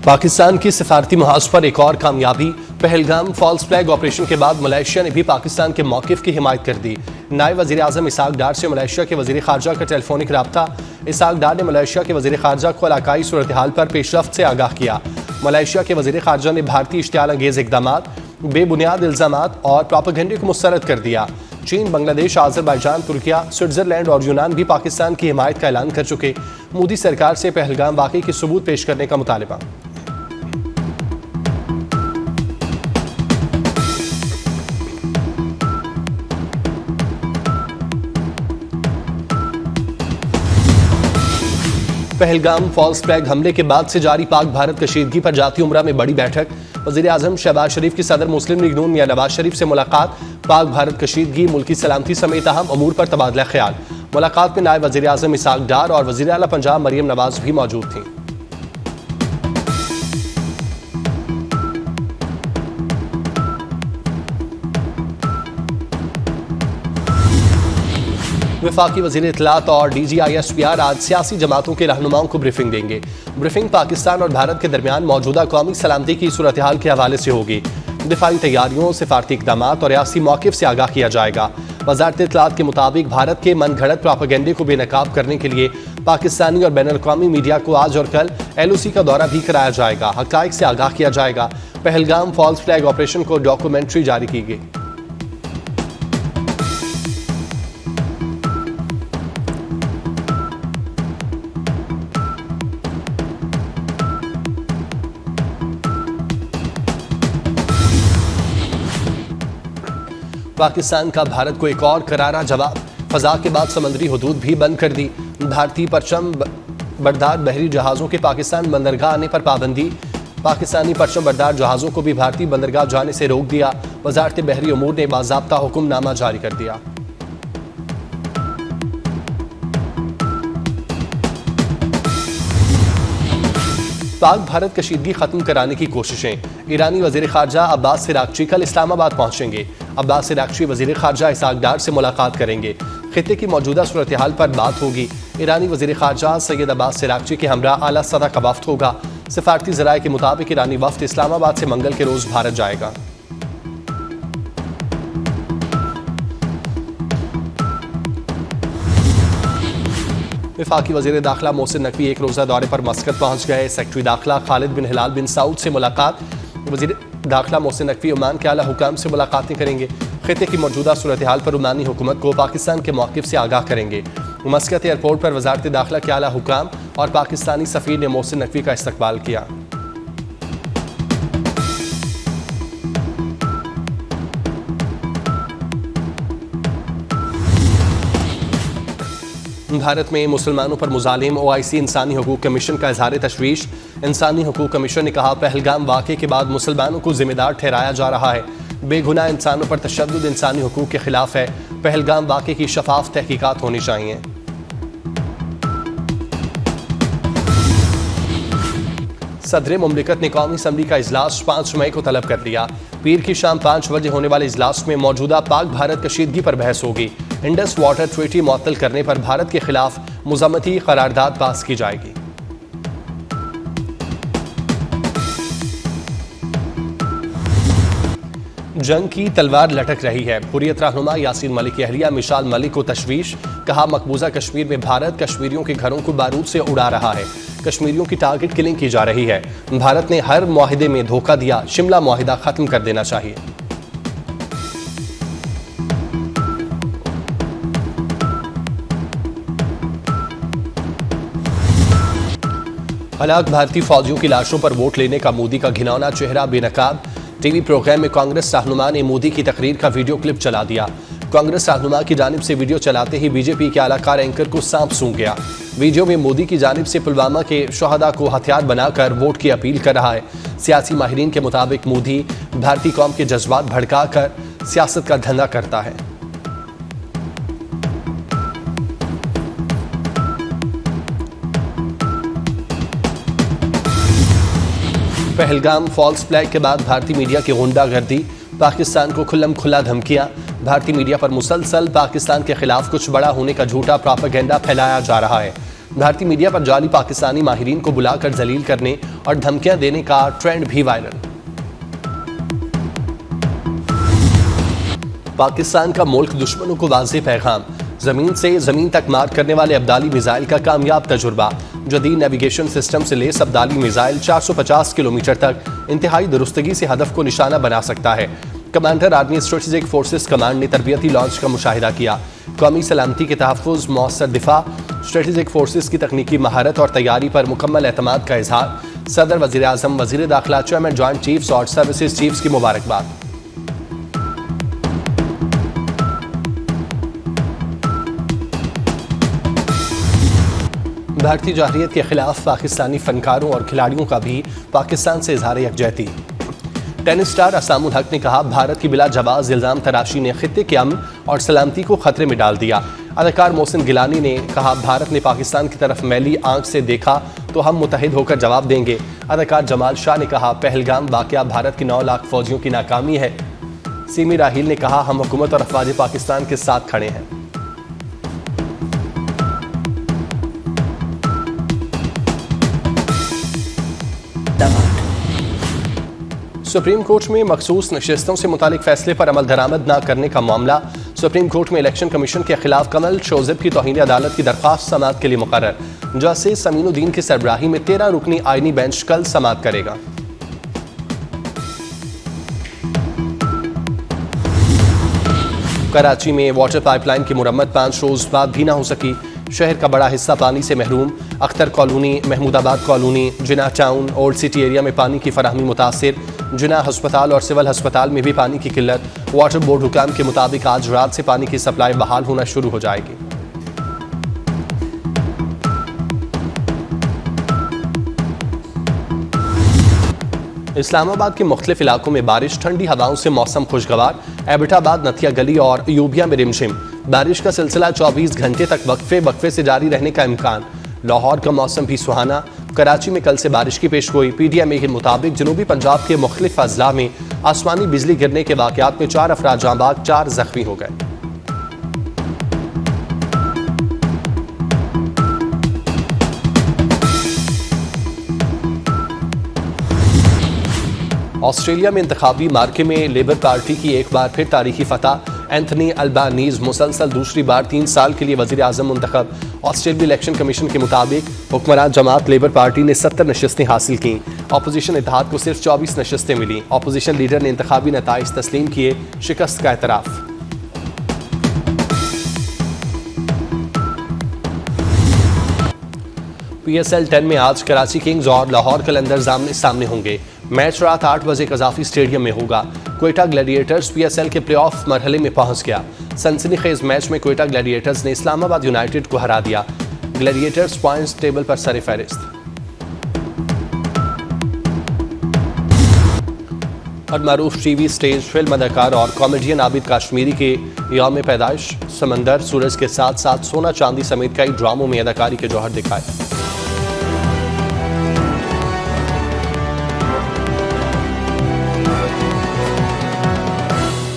पाकिस्तान की सिफारती महाज पर एक और कामयाबी। पहलगाम फॉल्स फ्लैग ऑपरेशन के बाद मलेशिया ने भी पाकिस्तान के मौक़िफ़ की हिमायत कर दी। नायब वज़ीर आज़म इसहाक डार से मलेशिया के वज़ीर ख़ारजा का टेलीफोनिक रब्ता। इसहाक डार ने मलेशिया के वज़ीर ख़ारजा को इलाकाई सूरत हाल पर पेशरफ्त से आगाह किया। मलेशिया के वज़ीर ख़ारजा ने भारतीय इश्तियाल अंगेज़ इक़दामात, बेबुनियाद इल्ज़ामात और प्रोपेगेंडे को मुस्तरद कर दिया। चीन, बांग्लादेश, आज़रबाईजान, तुर्किया, स्विट्ज़रलैंड और यूनान भी पाकिस्तान की हिमायत का ऐलान कर चुके। मोदी सरकार से पहलगाम वाक़ई के सबूत पेश करने का मुतालबा। पहलगाम फॉल्स फ्लैग हमले के बाद से जारी पाक भारत कशीदगी पर जाती उम्रा में बड़ी बैठक। वज़ीर आज़म शहबाज शरीफ की सदर मुस्लिम लीग नून मियां नवाज शरीफ से मुलाकात। पाक भारत कशीदगी, मुल्की सलामती समेत अहम अमूर पर तबादला ख्याल। मुलाकात में नायब वज़ीर आज़म इसहाक डार और वज़ीर आला पंजाब मरियम नवाज भी मौजूद थीं। वफाकी वज़ीर इत्तलात और DGISPR आज सियासी जमातों के रहनुमाओं को ब्रीफिंग देंगे। ब्रीफिंग पाकिस्तान और भारत के दरमियान मौजूदा कौमी सलामती की सूरत हाल के हवाले से होगी। दिफाई तैयारियों, सिफारती इक़दामात और रियासी मौक़िफ़ से आगाह किया जाएगा। वज़ारत इत्तलात के मुताबिक भारत के मनगढ़ंत प्रोपेगेंडे को बेनकाब करने के लिए पाकिस्तानी और बैनुल अक़वामी मीडिया को आज और कल LOC का दौरा भी कराया जाएगा। हक़ाइक़ से आगाह किया जाएगा। पहलगाम फॉल्स फ्लैग ऑपरेशन को डॉक्यूमेंट्री जारी की गई। पाकिस्तान का भारत को एक और करारा जवाब। फजा के बाद समंदरी हदूद भी बंद कर दी। भारतीय परचम बरदार बहरी जहाज़ों के पाकिस्तान बंदरगाह आने पर पाबंदी। पाकिस्तानी परचम बरदार जहाज़ों को भी भारतीय बंदरगाह जाने से रोक दिया। वज़ारत बहरी उमूर ने बाज़ाब्ता हुक्मनामा जारी कर दिया। पाक भारत कशीदगी खत्म कराने की कोशिशें। ईरानी वज़ीर ख़ारजा अब्बास इराक़ची कल इस्लामाबाद पहुंचेंगे। अब्बास इराक़ची वज़ीर ख़ारजा इसहाक डार से मुलाकात करेंगे। खित्ते की मौजूदा सूरत हाल पर बात होगी। ईरानी वज़ीर ख़ारजा सैयद अब्बास इराक़ची के हमरा आला सतह का वफ़द होगा। सिफारती ज़राए के मुताबिक ईरानी वफ़द इस्लामाबाद से मंगल के रोज़ भारत जाएगा। वफाकी वज़ीर दाखिला मोहसिन नकवी एक रोज़ा दौरे पर मस्कत पहुँच गए। सेक्रेटरी दाखिला खालिद बिन हिलाल बिन सऊद से मुलाकात। वज़ीर दाखिला मोहसिन नकवी ओमान के आला हुकाम से मुलाकातें करेंगे। खित्ते की मौजूदा सूरत हाल पर ओमानी हुकूमत को पाकिस्तान के मौक़िफ़ से आगाह करेंगे। मस्कत एयरपोर्ट पर वज़ारत दाखिला के आला हुकाम और पाकिस्तानी सफ़ीर ने मोहसिन नकवी का इस्तकबाल किया। भारत में मुसलमानों पर मुजालिम OIC इंसानी हकूक़ कमीशन का इज़हार तशवीश। इंसानी हकूक़ कमीशन ने कहा, पहलगाम वाक़े के बाद मुसलमानों को ज़िम्मेदार ठहराया जा रहा है। बेगुनाह इंसानों पर तशद्दुद इंसानी हकूक़ के ख़िलाफ़ है। पहलगाम वाक़े की शफ़ाफ़ तहक़ीक़ात होनी चाहिए। सदर मुमलिकत ने कौमी असम्बली का इजलास 5 मई को तलब कर लिया। पीर की शाम 5 बजे होने वाले इजलास में मौजूदा पाक भारत कशीदगी पर बहस होगी। इंडस वाटर ट्रीटी मुअत्तल करने पर भारत के खिलाफ मुज़म्मती करारदाद पास की जाएगी। जंग की तलवार लटक रही है। हुर्रियत रहनुमा यासीन मलिक की अहलिया मिसाल मलिक को तशवीश। कहा, मकबूजा कश्मीर में भारत कश्मीरियों के घरों को बारूद से उड़ा रहा है। कश्मीरियों की टारगेट किलिंग की जा रही है। भारत ने हर मुआहिदे में धोखा दिया। शिमला मुआहिदा खत्म कर देना चाहिए। हलाक भारतीय फौजियों की लाशों पर वोट लेने का मोदी का घिनौना चेहरा बेनकाब। टीवी प्रोग्राम में कांग्रेस रहनुमा ने मोदी की तकरीर का वीडियो क्लिप चला दिया। कांग्रेस रहनुमा की जानिब से वीडियो चलाते ही बीजेपी के आलाकार एंकर को सांप सूंघ गया। वीडियो में मोदी की जानिब से पुलवामा के शहदा को हथियार बनाकर वोट की अपील कर रहा है। सियासी माहिरीन के मुताबिक मोदी भारतीय कौम के जज्बात भड़काकर सियासत का धंधा करता है। पहलगाम फॉल्स फ्लैग के बाद भारतीय मीडिया की गुंडागर्दी। पाकिस्तान को खुल्लम खुला धमकियां। भारतीय मीडिया पर मुसलसल पाकिस्तान के खिलाफ कुछ बड़ा होने का झूठा प्रोपेगेंडा फैलाया जा रहा है। भारतीय मीडिया पर जाली पाकिस्तानी माहिरीन को बुलाकर जलील करने और धमकियां देने का ट्रेंड भी वायरल। पाकिस्तान का मुल्क दुश्मनों को वाज़ेह पैगाम, जमीन से जमीन तक मार करने वाले अब्दाली मिसाइल का कामयाब तजुर्बा। जदीद नेविगेशन सिस्टम से लेस अब्दाली मिसाइल 450 किलोमीटर तक इंतहाई दुरुस्तगी से हदफ को निशाना बना सकता है। Commander army strategic forces command ने तरबियती लॉन्च का मुशाहिदा किया। कौमी सलामती के तहफ़्फ़ुज़, मौसर दिफा, स्ट्रेटेजिक फोर्सेस की तकनीकी महारत और तैयारी पर मुकम्मल एतमाद का इजहार। सदर, वज़ीर आज़म, वज़ीर दाखिला, चेयरमैन जॉइंट चीफ्स और सर्विसेज चीफ्स की मुबारकबाद। भारतीय जाहिलियत के खिलाफ पाकिस्तानी फनकारों और खिलाड़ियों का भी पाकिस्तान से इजहार यकजहती। टेनिस स्टार असामुल हक ने कहा, भारत की बिला जवाज इल्जाम तराशी ने खित्ते के अमन और सलामती को खतरे में डाल दिया। अदाकार मोहसिन गिलानी ने कहा, भारत ने पाकिस्तान की तरफ मैली आंख से देखा तो हम मुतहिद होकर जवाब देंगे। अदाकार जमाल शाह ने कहा, पहलगाम वाक़या भारत की 9 लाख फौजियों की नाकामी है। सीमी राहील ने कहा, हम हुकूमत और अफवाज पाकिस्तान के साथ खड़े हैं। सुप्रीम कोर्ट में मखसूस नशिस्तों से मुतालिक फैसले पर अमल दरामद न करने का मामला। सुप्रीम कोर्ट में इलेक्शन कमीशन के खिलाफ कमल शोज़िब की तौहीन अदालत की दरख्वास्त समाअत के लिए मुकर्रर। जस्टिस अमीनुद्दीन की सरबराही में 13 रुकनी आईनी बेंच कल समाअत करेगा। कराची में वाटर पाइपलाइन की मुरम्मत 5 रोज बाद भी न हो सकी। शहर का बड़ा हिस्सा पानी से महरूम। अख्तर कॉलोनी, महमूदाबाद कॉलोनी, जिना टाउन, ओल्ड सिटी एरिया में पानी की फराहमी मुतासिर। जिना हस्पताल और सिविल हस्पताल में भी पानी की किल्लत। वाटर बोर्ड हुकाम के मुताबिक आज रात से पानी की सप्लाई बहाल होना शुरू हो जाएगी। इस्लामाबाद के मुख्तलिफ इलाकों में बारिश, ठंडी हवाओं से मौसम खुशगवार। एबटाबाद, नथिया गली और यूबिया में रिमझिम। बारिश का सिलसिला 24 घंटे तक वक्फे से जारी रहने का इम्कान। लाहौर का मौसम भी सुहाना। कराची में कल से बारिश की पेशगोई। PTMA के मुताबिक जनूबी पंजाब के मुख्तलिफ अजला में आसमानी बिजली गिरने के वाकयात में 4 अफराद जाँ बाग, 4 जख्मी हो गए। ऑस्ट्रेलिया में इंतखाबी मार्के में लेबर पार्टी की एक बार फिर तारीखी फतह। एंथनी अल्बानीज मुसलसल दूसरी बार 3 साल के लिए वज़ीर आज़म मुंतखब। ऑस्ट्रेलिया इलेक्शन कमीशन के मुताबिक हुक्मरान जमात लेबर पार्टी ने 70 नशस्तें हासिल की। अपोजिशन इत्तेहाद को सिर्फ 24 नशस्तें मिली। अपोजिशन लीडर ने इंतखाबी नताइज तस्लीम किए, शिकस्त का एतराफ़। PSL 10 में आज कराची किंग्स और लाहौर कलंदर्स आमने सामने होंगे। मैच रात 8 बजे कजाफी स्टेडियम में होगा। क्वेटा ग्लैडिएटर्स PSL के प्लेऑफ मरहले में पहुंच गया। सनसनीखेज मैच में क्वेटा ग्लैडिएटर्स ने इस्लामाबाद यूनाइटेड को हरा दिया। ग्लैडिएटर्स पॉइंट्स टेबल पर सर-ए-फहरिस्त। और मारूफ टीवी स्टेज फिल्म अदाकार और कॉमेडियन आबिद काश्मीरी के यौम पैदाइश समंदर सूरज के साथ साथ सोना चांदी समेत कई ड्रामों में अदाकारी के जौहर दिखाए।